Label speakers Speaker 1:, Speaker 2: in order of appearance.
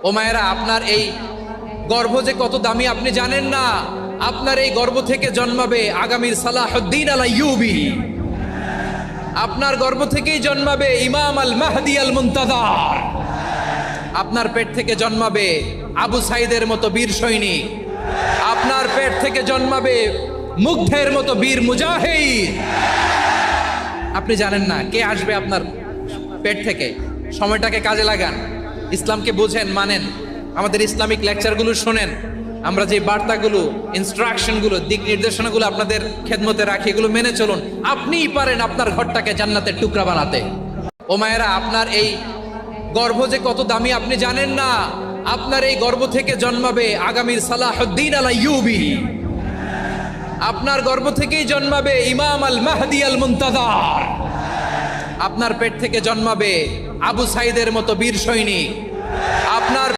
Speaker 1: ও মায়েরা, আপনার এই গর্ভ যে কত দামি আপনি জানেন না। আপনার এই গর্ভ থেকে জন্মাবে আগামীর সালাহুদ্দিন আল আইয়ুবী। আপনার গর্ভ থেকেই জন্মাবে ইমাম আল মাহদি আল মুনতাজার। আপনার পেট থেকে জন্মাবে আবু সাইদের মতো বীর সৈনিক। আপনার পেট থেকে জন্মাবে মুগ্ধের মতো বীর মুজাহিদ। আপনি জানেন না কে আসবে আপনার পেট থেকে। সময়টাকে কাজে লাগান, ইসলামকে বুঝেন, মানেন, আমাদের ইসলামিক লেকচারগুলো শোনেন। আমরা যে বার্তাগুলো, ইনস্ট্রাকশনগুলো, দিক নির্দেশনাগুলো আপনাদের খেদমতে রাখি, এগুলো মেনে চলুন। আপনিই পারেন আপনার ঘরটাকে জান্নাতের টুকরা বানাতে। ও মায়েরা, আপনার এই গর্ভ যে কত দামি আপনি জানেন না। আপনার এই গর্ভ থেকে জন্মাবে আগামীর সালাহুদ্দিন আল আইয়ুবী। আপনার গর্ভ থেকেই জন্মাবে ইমাম আল মাহদি আল মুনতাজার। আপনার পেট থেকে জন্মাবে আবু সাইদের মতো বীর সৈনিক। আপনার